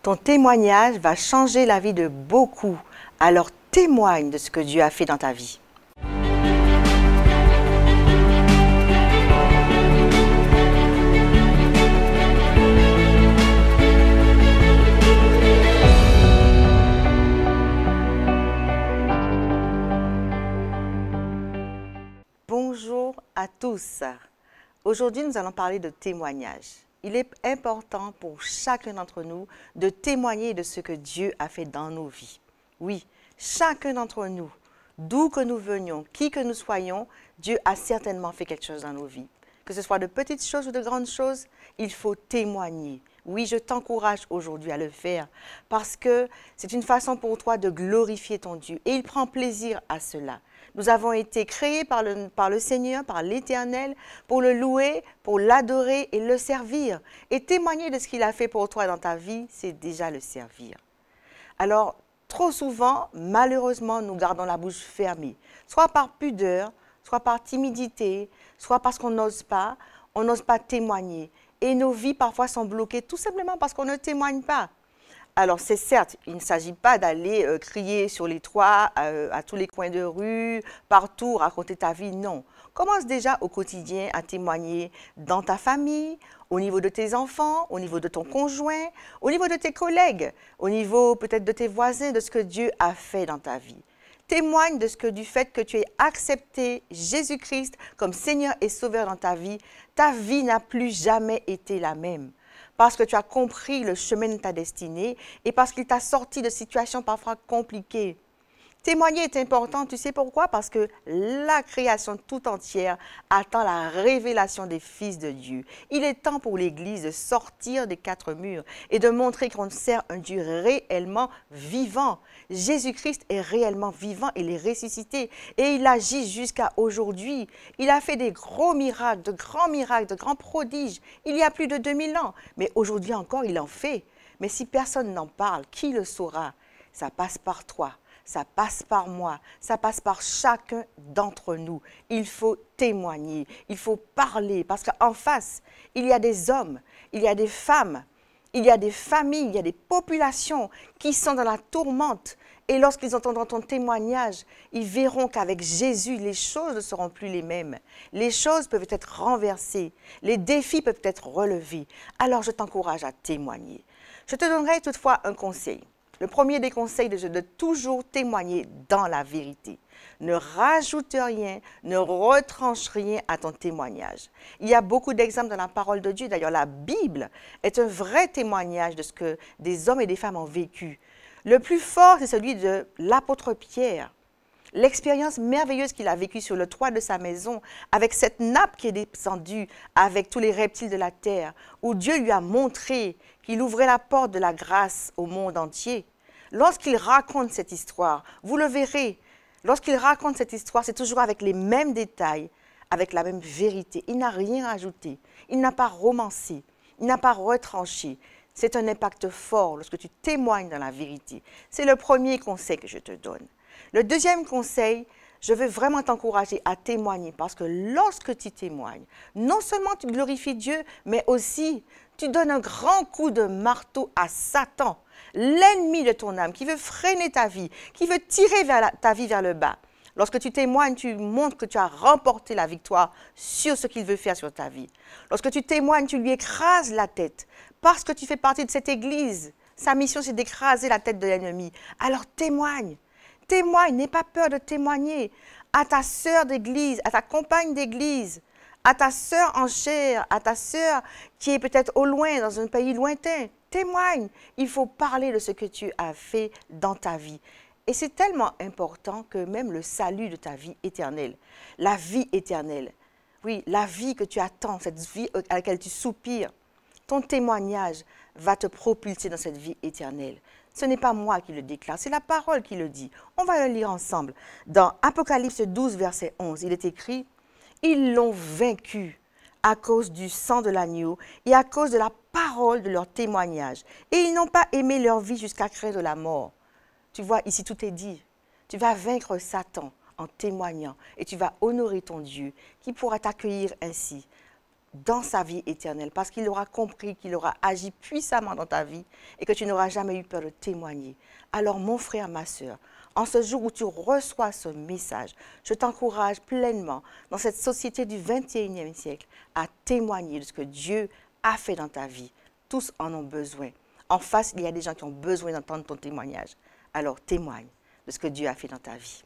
Ton témoignage va changer la vie de beaucoup. Alors témoigne de ce que Dieu a fait dans ta vie. Bonjour à tous. Aujourd'hui, nous allons parler de témoignage. Il est important pour chacun d'entre nous de témoigner de ce que Dieu a fait dans nos vies. Oui, chacun d'entre nous, d'où que nous venions, qui que nous soyons, Dieu a certainement fait quelque chose dans nos vies. Que ce soit de petites choses ou de grandes choses, il faut témoigner. Oui, je t'encourage aujourd'hui à le faire parce que c'est une façon pour toi de glorifier ton Dieu et il prend plaisir à cela. Nous avons été créés par le Seigneur, par l'Éternel, pour le louer, pour l'adorer et le servir. Et témoigner de ce qu'il a fait pour toi dans ta vie, c'est déjà le servir. Alors, trop souvent, malheureusement, nous gardons la bouche fermée, soit par pudeur, soit par timidité, soit parce qu'on n'ose pas témoigner. Et nos vies parfois sont bloquées tout simplement parce qu'on ne témoigne pas. Alors, c'est certes, il ne s'agit pas d'aller crier sur les toits, à tous les coins de rue, partout, raconter ta vie, non. Commence déjà au quotidien à témoigner dans ta famille, au niveau de tes enfants, au niveau de ton conjoint, au niveau de tes collègues, au niveau peut-être de tes voisins, de ce que Dieu a fait dans ta vie. Témoigne du fait que tu aies accepté Jésus-Christ comme Seigneur et Sauveur dans ta vie n'a plus jamais été la même. Parce que tu as compris le chemin de ta destinée et parce qu'il t'a sorti de situations parfois compliquées. Témoigner est important, tu sais pourquoi? Parce que la création tout entière attend la révélation des fils de Dieu. Il est temps pour l'Église de sortir des quatre murs et de montrer qu'on sert un Dieu réellement vivant. Jésus-Christ est réellement vivant, il est ressuscité et il agit jusqu'à aujourd'hui. Il a fait des gros miracles, de grands prodiges il y a plus de 2000 ans. Mais aujourd'hui encore, il en fait. Mais si personne n'en parle, qui le saura? Ça passe par toi. Ça passe par moi, ça passe par chacun d'entre nous. Il faut témoigner, il faut parler, parce qu'en face, il y a des hommes, il y a des femmes, il y a des familles, il y a des populations qui sont dans la tourmente. Et lorsqu'ils entendront ton témoignage, ils verront qu'avec Jésus, les choses ne seront plus les mêmes. Les choses peuvent être renversées, les défis peuvent être relevés. Alors je t'encourage à témoigner. Je te donnerai toutefois un conseil. Le premier des conseils est de toujours témoigner dans la vérité. Ne rajoute rien, ne retranche rien à ton témoignage. Il y a beaucoup d'exemples dans la parole de Dieu. D'ailleurs, la Bible est un vrai témoignage de ce que des hommes et des femmes ont vécu. Le plus fort, c'est celui de l'apôtre Pierre. L'expérience merveilleuse qu'il a vécue sur le toit de sa maison, avec cette nappe qui est descendue, avec tous les reptiles de la terre, où Dieu lui a montré qu'il ouvrait la porte de la grâce au monde entier. Lorsqu'il raconte cette histoire, vous le verrez, lorsqu'il raconte cette histoire, c'est toujours avec les mêmes détails, avec la même vérité. Il n'a rien rajouté, il n'a pas romancé, il n'a pas retranché. C'est un impact fort lorsque tu témoignes dans la vérité. C'est le premier conseil que je te donne. Le deuxième conseil, je veux vraiment t'encourager à témoigner parce que lorsque tu témoignes, non seulement tu glorifies Dieu, mais aussi tu donnes un grand coup de marteau à Satan, l'ennemi de ton âme, qui veut freiner ta vie, qui veut tirer ta vie vers le bas. Lorsque tu témoignes, tu montres que tu as remporté la victoire sur ce qu'il veut faire sur ta vie. Lorsque tu témoignes, tu lui écrases la tête parce que tu fais partie de cette église. Sa mission, c'est d'écraser la tête de l'ennemi. Alors témoigne. Témoigne, n'aie pas peur de témoigner à ta sœur d'église, à ta compagne d'église, à ta sœur en chair, à ta sœur qui est peut-être au loin, dans un pays lointain. Témoigne, il faut parler de ce que tu as fait dans ta vie. Et c'est tellement important que même le salut de ta vie éternelle, la vie éternelle, oui, la vie que tu attends, cette vie à laquelle tu soupires, ton témoignage va te propulser dans cette vie éternelle. Ce n'est pas moi qui le déclare, c'est la parole qui le dit. On va le lire ensemble. Dans Apocalypse 12, verset 11, il est écrit « Ils l'ont vaincu à cause du sang de l'agneau et à cause de la parole de leur témoignage. Et ils n'ont pas aimé leur vie jusqu'à craindre la mort. » Tu vois, ici tout est dit. Tu vas vaincre Satan en témoignant et tu vas honorer ton Dieu qui pourra t'accueillir ainsi. dans sa vie éternelle parce qu'il aura compris qu'il aura agi puissamment dans ta vie et que tu n'auras jamais eu peur de témoigner. Alors mon frère, ma soeur, en ce jour où tu reçois ce message, je t'encourage pleinement dans cette société du 21e siècle à témoigner de ce que Dieu a fait dans ta vie. Tous en ont besoin. En face, il y a des gens qui ont besoin d'entendre ton témoignage. Alors témoigne de ce que Dieu a fait dans ta vie.